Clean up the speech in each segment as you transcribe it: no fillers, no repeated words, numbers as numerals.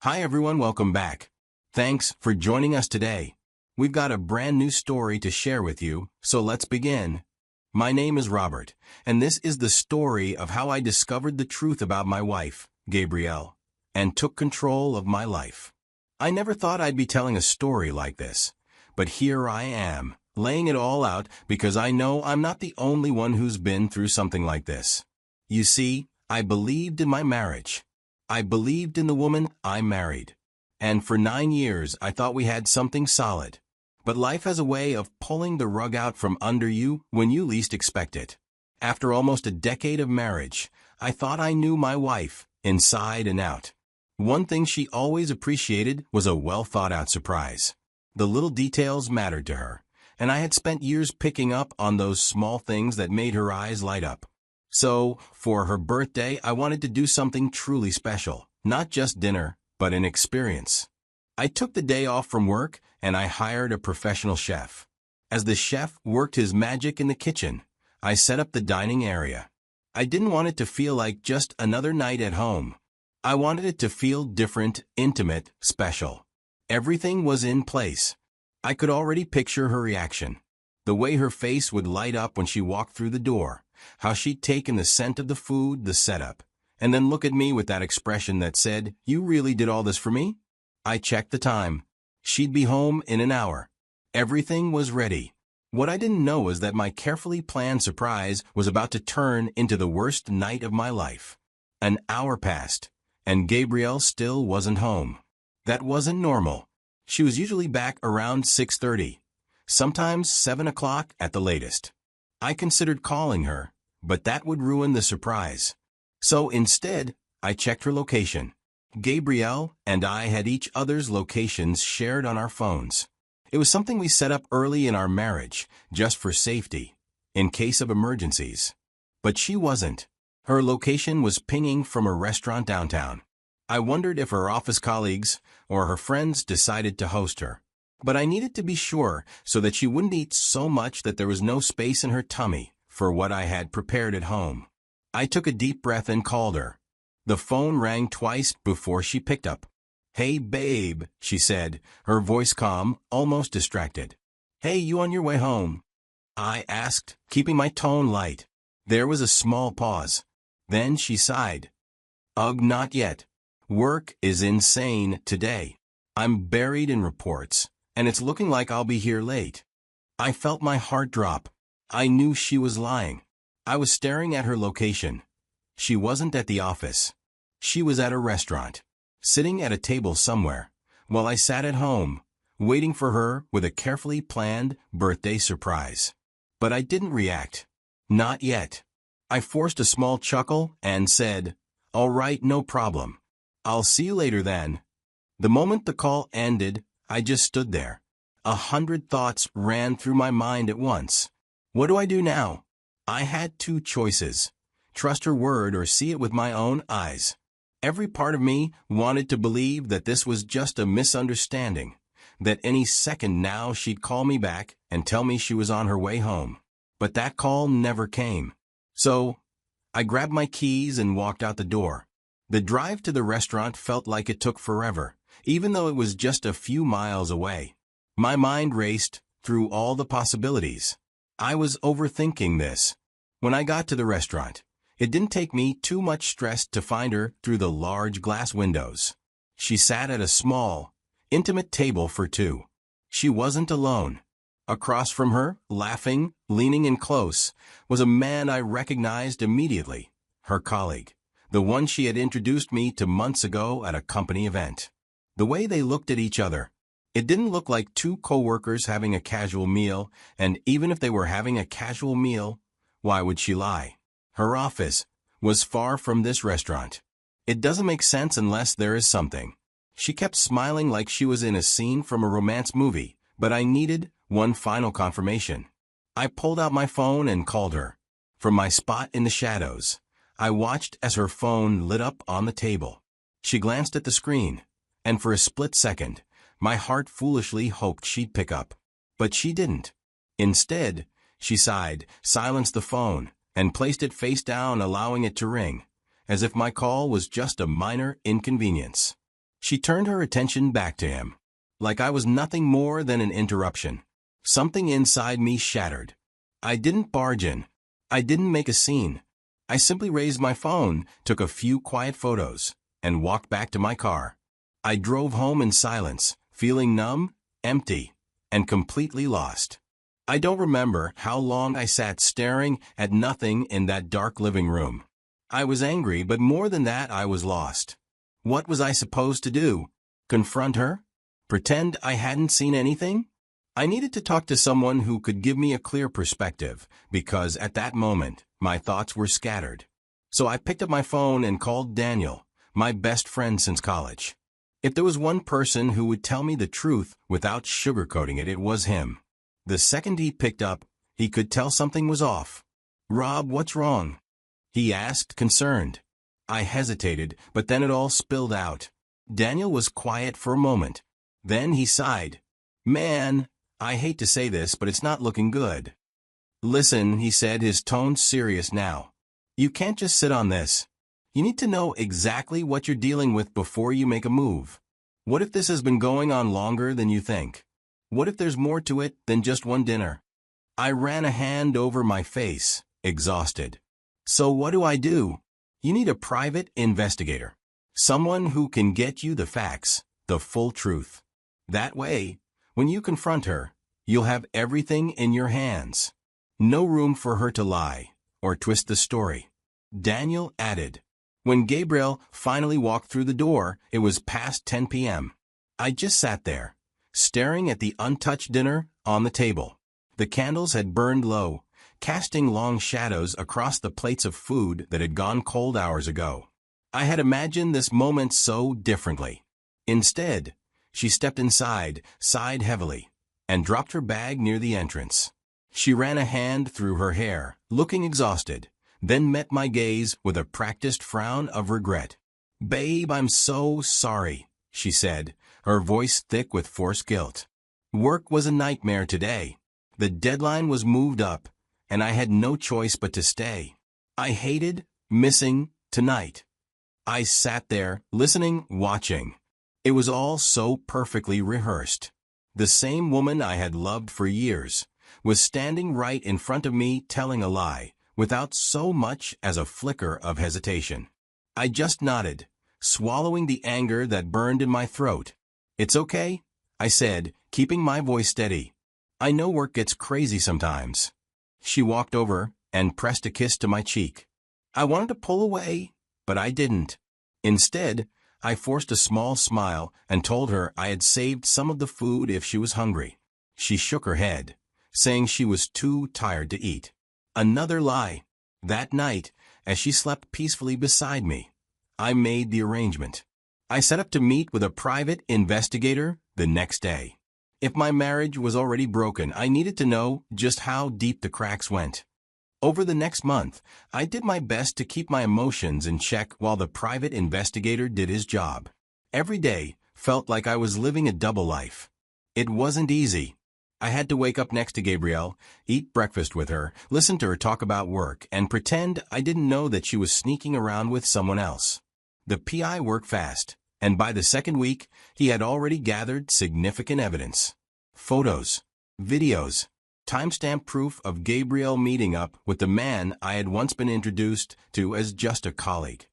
Hi everyone, welcome back. Thanks for joining us today. We've got a brand new story to share with you, so let's begin. My name is Robert, and this is the story of how I discovered the truth about my wife, Gabrielle, and took control of my life. I never thought I'd be telling a story like this, but here I am, laying it all out because I know I'm not the only one who's been through something like this. You see, I believed in my marriage. I believed in the woman I married. And for 9 years, I thought we had something solid. But life has a way of pulling the rug out from under you when you least expect it. After almost a decade of marriage, I thought I knew my wife, inside and out. One thing she always appreciated was a well-thought-out surprise. The little details mattered to her, and I had spent years picking up on those small things that made her eyes light up. So, for her birthday, I wanted to do something truly special, not just dinner, but an experience. I took the day off from work, and I hired a professional chef. As the chef worked his magic in the kitchen, I set up the dining area. I didn't want it to feel like just another night at home. I wanted it to feel different, intimate, special. Everything was in place. I could already picture her reaction. The way her face would light up when she walked through the door, how she'd take in the scent of the food, the setup, and then look at me with that expression that said, "You really did all this for me?" I checked the time. She'd be home in an hour. Everything was ready. What I didn't know was that my carefully planned surprise was about to turn into the worst night of my life. An hour passed, and Gabrielle still wasn't home. That wasn't normal. She was usually back around 6:30, sometimes 7 o'clock at the latest. I considered calling her, but that would ruin the surprise. So instead, I checked her location. Gabrielle and I had each other's locations shared on our phones. It was something we set up early in our marriage, just for safety, in case of emergencies. But she wasn't. Her location was pinging from a restaurant downtown. I wondered if her office colleagues or her friends decided to host her. But I needed to be sure so that she wouldn't eat so much that there was no space in her tummy for what I had prepared at home. I took a deep breath and called her. The phone rang twice before she picked up. "Hey, babe," she said, her voice calm, almost distracted. "Hey, you on your way home?" I asked, keeping my tone light. There was a small pause. Then she sighed. "Ugh, not yet. Work is insane today. I'm buried in reports, and it's looking like I'll be here late." I felt my heart drop. I knew she was lying. I was staring at her location. She wasn't at the office. She was at a restaurant, sitting at a table somewhere, while I sat at home, waiting for her with a carefully planned birthday surprise. But I didn't react. Not yet. I forced a small chuckle and said, "All right, no problem. I'll see you later then." The moment the call ended, I just stood there. 100 thoughts ran through my mind at once. What do I do now? I had two choices: trust her word or see it with my own eyes. Every part of me wanted to believe that this was just a misunderstanding, that any second now she'd call me back and tell me she was on her way home. But that call never came. So, I grabbed my keys and walked out the door. The drive to the restaurant felt like it took forever, even though it was just a few miles away. My mind raced through all the possibilities. I was overthinking this. When I got to the restaurant, it didn't take me too much stress to find her through the large glass windows. She sat at a small, intimate table for two. She wasn't alone. Across from her, laughing, leaning in close, was a man I recognized immediately, her colleague, the one she had introduced me to months ago at a company event. The way they looked at each other, it didn't look like two coworkers having a casual meal, and even if they were having a casual meal, why would she lie? Her office was far from this restaurant. It doesn't make sense unless there is something. She kept smiling like she was in a scene from a romance movie, but I needed one final confirmation. I pulled out my phone and called her. From my spot in the shadows, I watched as her phone lit up on the table. She glanced at the screen, and for a split second, my heart foolishly hoped she'd pick up. But she didn't. Instead, she sighed, silenced the phone, and placed it face down, allowing it to ring, as if my call was just a minor inconvenience. She turned her attention back to him, like I was nothing more than an interruption. Something inside me shattered. I didn't barge in. I didn't make a scene. I simply raised my phone, took a few quiet photos, and walked back to my car. I drove home in silence, feeling numb, empty, and completely lost. I don't remember how long I sat staring at nothing in that dark living room. I was angry, but more than that, I was lost. What was I supposed to do? Confront her? Pretend I hadn't seen anything? I needed to talk to someone who could give me a clear perspective, because at that moment, my thoughts were scattered. So I picked up my phone and called Daniel, my best friend since college. If there was one person who would tell me the truth without sugarcoating it, it was him. The second he picked up, he could tell something was off. "Rob, what's wrong?" he asked, concerned. I hesitated, but then it all spilled out. Daniel was quiet for a moment. Then he sighed. "Man, I hate to say this, but it's not looking good." "Listen," he said, his tone serious now. "You can't just sit on this. You need to know exactly what you're dealing with before you make a move. What if this has been going on longer than you think? What if there's more to it than just one dinner?" I ran a hand over my face, exhausted. "So what do I do?" "You need a private investigator. Someone who can get you the facts, the full truth. That way, when you confront her, you'll have everything in your hands. No room for her to lie or twist the story." Daniel added. When Gabriel finally walked through the door, it was past 10 p.m. I just sat there, staring at the untouched dinner on the table. The candles had burned low, casting long shadows across the plates of food that had gone cold hours ago. I had imagined this moment so differently. Instead, she stepped inside, sighed heavily, and dropped her bag near the entrance. She ran a hand through her hair, looking exhausted, then met my gaze with a practiced frown of regret. "Babe, I'm so sorry," she said, her voice thick with forced guilt. "Work was a nightmare today. The deadline was moved up, and I had no choice but to stay. I hated missing tonight." I sat there, listening, watching. It was all so perfectly rehearsed. The same woman I had loved for years was standing right in front of me telling a lie, without so much as a flicker of hesitation. I just nodded, swallowing the anger that burned in my throat. "It's okay," I said, keeping my voice steady. "I know work gets crazy sometimes." She walked over and pressed a kiss to my cheek. I wanted to pull away, but I didn't. Instead, I forced a small smile and told her I had saved some of the food if she was hungry. She shook her head, saying she was too tired to eat. Another lie. That night, as she slept peacefully beside me, I made the arrangement. I set up to meet with a private investigator the next day. If my marriage was already broken, I needed to know just how deep the cracks went. Over the next month, I did my best to keep my emotions in check while the private investigator did his job. Every day felt like I was living a double life. It wasn't easy. I had to wake up next to Gabrielle, eat breakfast with her, listen to her talk about work, and pretend I didn't know that she was sneaking around with someone else. The PI worked fast, and by the second week, he had already gathered significant evidence. Photos, videos, timestamp proof of Gabrielle meeting up with the man I had once been introduced to as just a colleague.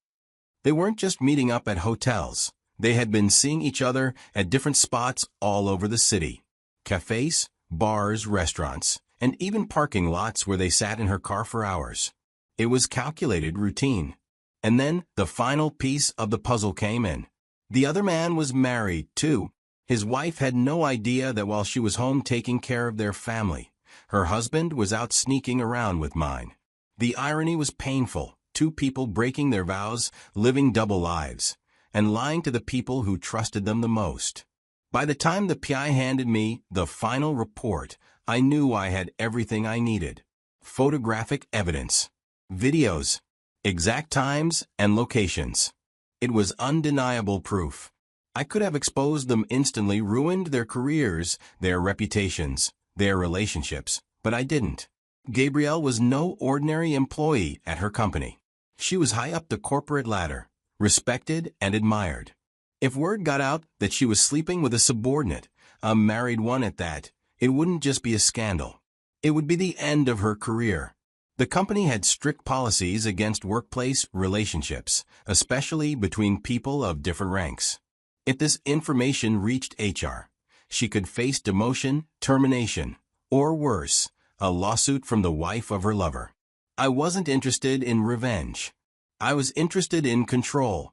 They weren't just meeting up at hotels. They had been seeing each other at different spots all over the city. Cafes, bars, restaurants, and even parking lots where they sat in her car for hours. It was calculated routine. And then the final piece of the puzzle came in. The other man was married, too. His wife had no idea that while she was home taking care of their family, her husband was out sneaking around with mine. The irony was painful. Two people breaking their vows, living double lives, and lying to the people who trusted them the most. By the time the PI handed me the final report, I knew I had everything I needed. Photographic evidence, videos, exact times and locations. It was undeniable proof. I could have exposed them instantly, ruined their careers, their reputations, their relationships, but I didn't. Gabrielle was no ordinary employee at her company. She was high up the corporate ladder, respected and admired. If word got out that she was sleeping with a subordinate, a married one at that, it wouldn't just be a scandal. It would be the end of her career. The company had strict policies against workplace relationships, especially between people of different ranks. If this information reached HR, she could face demotion, termination, or worse, a lawsuit from the wife of her lover. I wasn't interested in revenge. I was interested in control.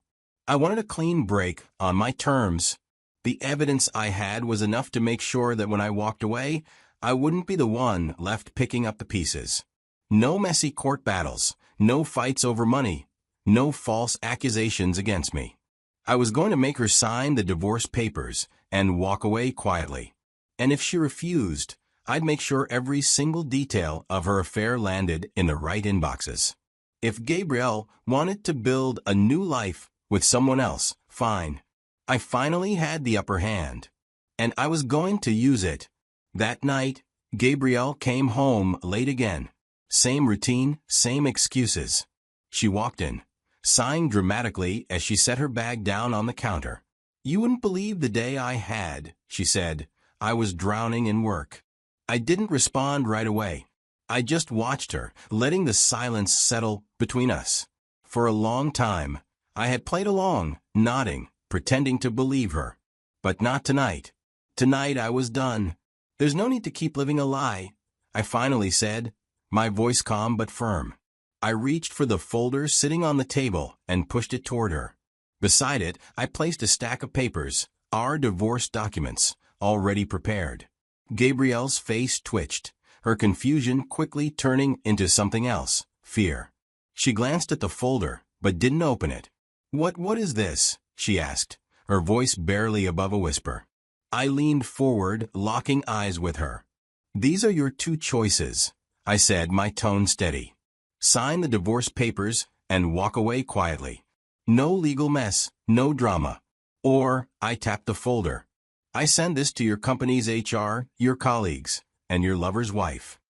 I wanted a clean break on my terms. The evidence I had was enough to make sure that when I walked away, I wouldn't be the one left picking up the pieces. No messy court battles, no fights over money, no false accusations against me. I was going to make her sign the divorce papers and walk away quietly. And if she refused, I'd make sure every single detail of her affair landed in the right inboxes. If Gabrielle wanted to build a new life with someone else, fine. I finally had the upper hand, and I was going to use it. That night, Gabrielle came home late again. Same routine, same excuses. She walked in, sighing dramatically as she set her bag down on the counter. "You wouldn't believe the day I had," she said. "I was drowning in work." I didn't respond right away. I just watched her, letting the silence settle between us. For a long time, I had played along, nodding, pretending to believe her. But not tonight. Tonight I was done. "There's no need to keep living a lie," I finally said, my voice calm but firm. I reached for the folder sitting on the table and pushed it toward her. Beside it, I placed a stack of papers, our divorce documents, already prepared. Gabrielle's face twitched, her confusion quickly turning into something else, fear. She glanced at the folder, but didn't open it. What is this?" she asked, her voice barely above a whisper. I leaned forward, locking eyes with her. "These are your two choices," I said, my tone steady. "Sign the divorce papers and walk away quietly. No legal mess, no drama. Or," I tapped the folder, "I send this to your company's HR, your colleagues, and your lover's wife."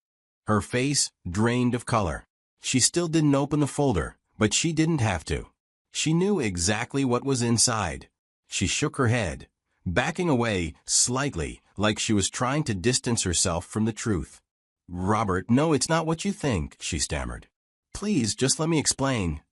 Her face drained of color. She still didn't open the folder, but she didn't have to. She knew exactly what was inside. She shook her head, backing away slightly, like she was trying to distance herself from the truth. "Robert, no, it's not what you think," she stammered. "Please, just let me explain."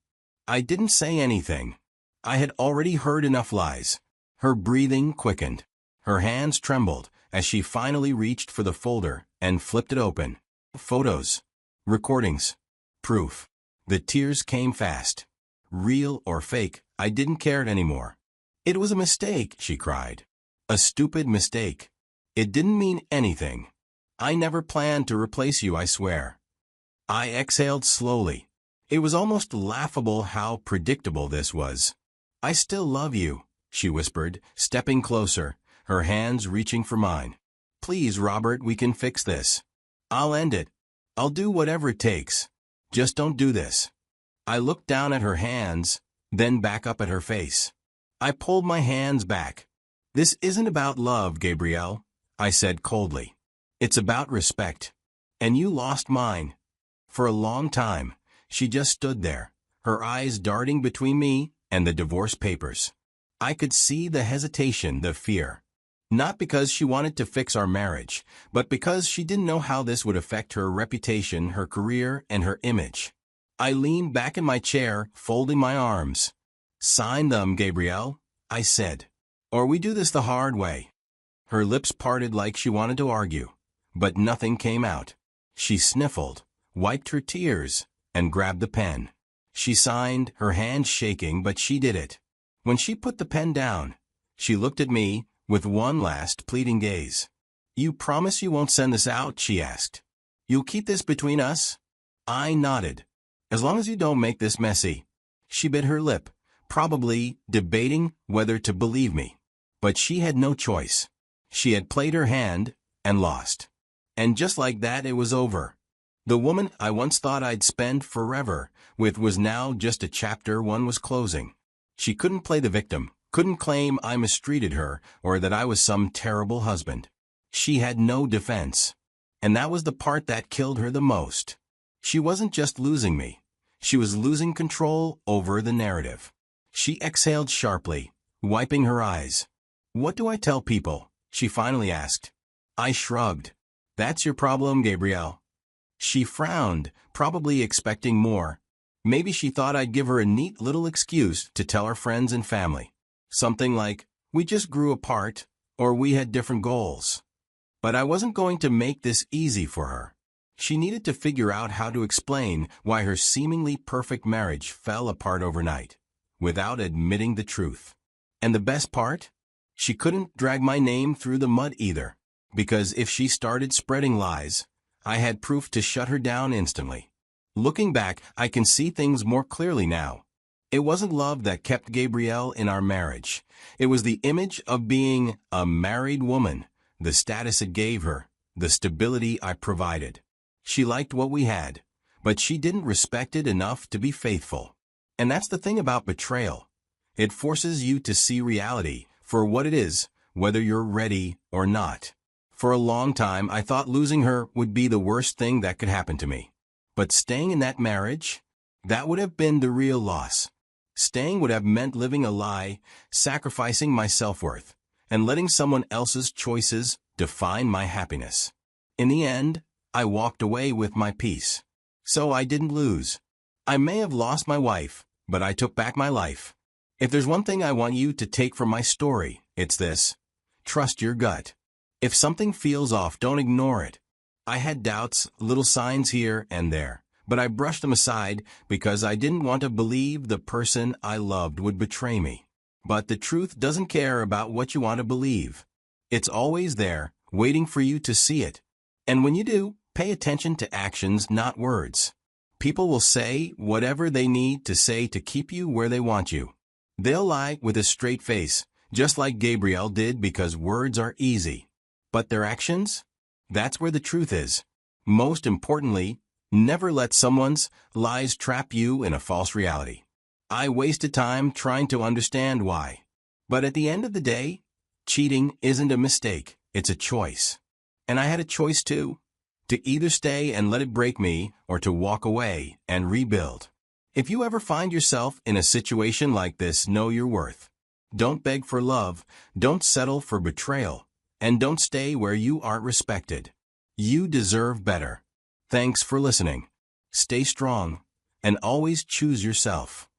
I didn't say anything. I had already heard enough lies. Her breathing quickened. Her hands trembled as she finally reached for the folder and flipped it open. Photos. Recordings. Proof. The tears came fast. Real or fake, I didn't care anymore. "It was a mistake," she cried. "A stupid mistake. It didn't mean anything. I never planned to replace you, I swear." I exhaled slowly. It was almost laughable how predictable this was. "I still love you," she whispered, stepping closer, her hands reaching for mine. "Please, Robert, we can fix this. I'll end it. I'll do whatever it takes. Just don't do this." I looked down at her hands, then back up at her face. I pulled my hands back. "This isn't about love, Gabrielle," I said coldly. "It's about respect. And you lost mine." For a long time, she just stood there, her eyes darting between me and the divorce papers. I could see the hesitation, the fear. Not because she wanted to fix our marriage, but because she didn't know how this would affect her reputation, her career, and her image. I leaned back in my chair, folding my arms. "Sign them, Gabrielle," I said. "Or we do this the hard way." Her lips parted like she wanted to argue, but nothing came out. She sniffled, wiped her tears, and grabbed the pen. She signed, her hand shaking, but she did it. When she put the pen down, she looked at me with one last pleading gaze. "You promise you won't send this out?" she asked. "You'll keep this between us?" I nodded. "As long as you don't make this messy." She bit her lip, probably debating whether to believe me. But she had no choice. She had played her hand and lost. And just like that, it was over. The woman I once thought I'd spend forever with was now just a chapter one was closing. She couldn't play the victim, couldn't claim I mistreated her or that I was some terrible husband. She had no defense. And that was the part that killed her the most. She wasn't just losing me. She was losing control over the narrative. She exhaled sharply, wiping her eyes. "What do I tell people?" she finally asked. I shrugged. "That's your problem, Gabrielle." She frowned, probably expecting more. Maybe she thought I'd give her a neat little excuse to tell her friends and family. Something like, "We just grew apart," or "We had different goals." But I wasn't going to make this easy for her. She needed to figure out how to explain why her seemingly perfect marriage fell apart overnight, without admitting the truth. And the best part? She couldn't drag my name through the mud either, because if she started spreading lies, I had proof to shut her down instantly. Looking back, I can see things more clearly now. It wasn't love that kept Gabrielle in our marriage. It was the image of being a married woman, the status it gave her, the stability I provided. She liked what we had, but she didn't respect it enough to be faithful. And that's the thing about betrayal. It forces you to see reality for what it is, whether you're ready or not. For a long time, I thought losing her would be the worst thing that could happen to me. But staying in that marriage, that would have been the real loss. Staying would have meant living a lie, sacrificing my self-worth, and letting someone else's choices define my happiness. In the end, I walked away with my peace. So I didn't lose. I may have lost my wife, but I took back my life. If there's one thing I want you to take from my story, it's this: trust your gut. If something feels off, don't ignore it. I had doubts, little signs here and there, but I brushed them aside because I didn't want to believe the person I loved would betray me. But the truth doesn't care about what you want to believe. It's always there, waiting for you to see it. And when you do, pay attention to actions, not words. People will say whatever they need to say to keep you where they want you. They'll lie with a straight face, just like Gabrielle did, because words are easy. But their actions? That's where the truth is. Most importantly, never let someone's lies trap you in a false reality. I wasted time trying to understand why. But at the end of the day, cheating isn't a mistake, it's a choice. And I had a choice too, to either stay and let it break me or to walk away and rebuild. If you ever find yourself in a situation like this, know your worth. Don't beg for love, don't settle for betrayal, and don't stay where you aren't respected. You deserve better. Thanks for listening. Stay strong, and always choose yourself.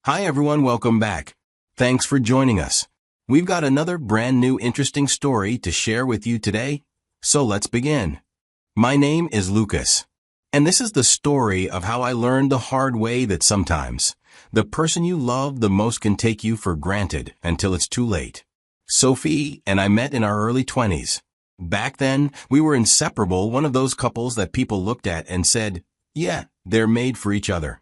Hi everyone, welcome back. Thanks for joining us. We've got another brand new interesting story to share with you today, so let's begin. My name is Lucas, and this is the story of how I learned the hard way that sometimes the person you love the most can take you for granted until it's too late. Sophie and I met in our early 20s. Back then, we were inseparable, one of those couples that people looked at and said, yeah, they're made for each other.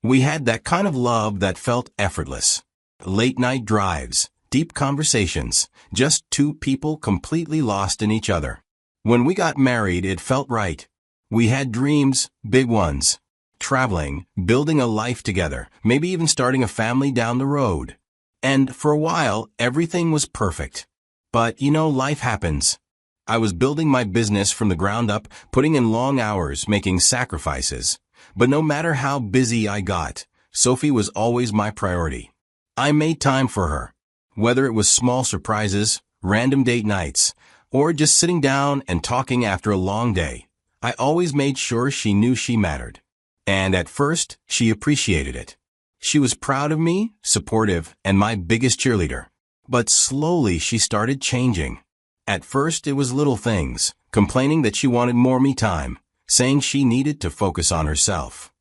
We had that kind of love that felt effortless. Late-night drives, deep conversations, just two people completely lost in each other. When we got married, it felt right. We had dreams, big ones. Traveling, building a life together, maybe even starting a family down the road. And for a while, everything was perfect. But, life happens. I was building my business from the ground up, putting in long hours, making sacrifices. But no matter how busy I got, Sophie was always my priority. I made time for her. Whether it was small surprises, random date nights, or just sitting down and talking after a long day, I always made sure she knew she mattered. And at first, she appreciated it. She was proud of me, supportive, and my biggest cheerleader. But slowly she started changing. At first it was little things, complaining that she wanted more me time, saying she needed to focus on herself.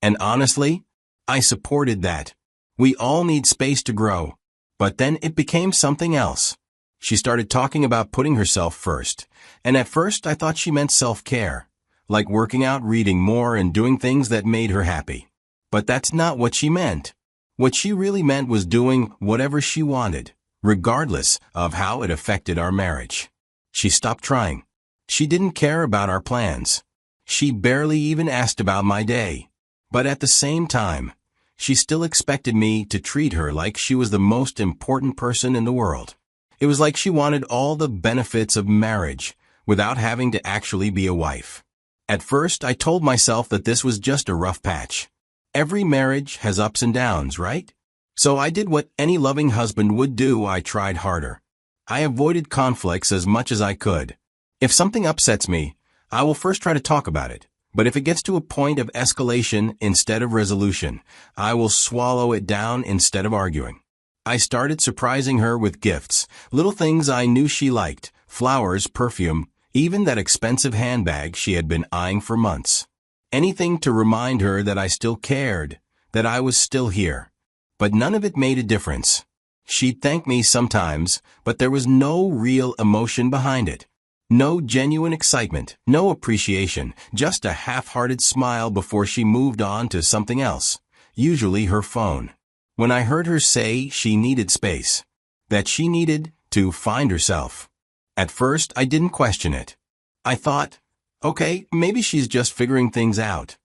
And honestly, I supported that. We all need space to grow. But then it became something else. She started talking about putting herself first, and at first I thought she meant self-care, like working out, reading more, and doing things that made her happy. But that's not what she meant. What she really meant was doing whatever she wanted, regardless of how it affected our marriage. She stopped trying. She didn't care about our plans. She barely even asked about my day. But at the same time, she still expected me to treat her like she was the most important person in the world. It was like she wanted all the benefits of marriage without having to actually be a wife. At first, I told myself that this was just a rough patch. Every marriage has ups and downs, right? So I did what any loving husband would do. I tried harder. I avoided conflicts as much as I could. If something upsets me, I will first try to talk about it. But if it gets to a point of escalation instead of resolution, I will swallow it down instead of arguing. I started surprising her with gifts, little things I knew she liked, flowers, perfume, even that expensive handbag she had been eyeing for months. Anything to remind her that I still cared, that I was still here. But none of it made a difference. She'd thank me sometimes, but there was no real emotion behind it. No genuine excitement, no appreciation, just a half-hearted smile before she moved on to something else, usually her phone. When I heard her say she needed space, that she needed to find herself, at first I didn't question it. I thought, okay, maybe she's just figuring things out.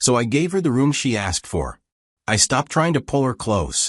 So I gave her the room she asked for. I stopped trying to pull her close.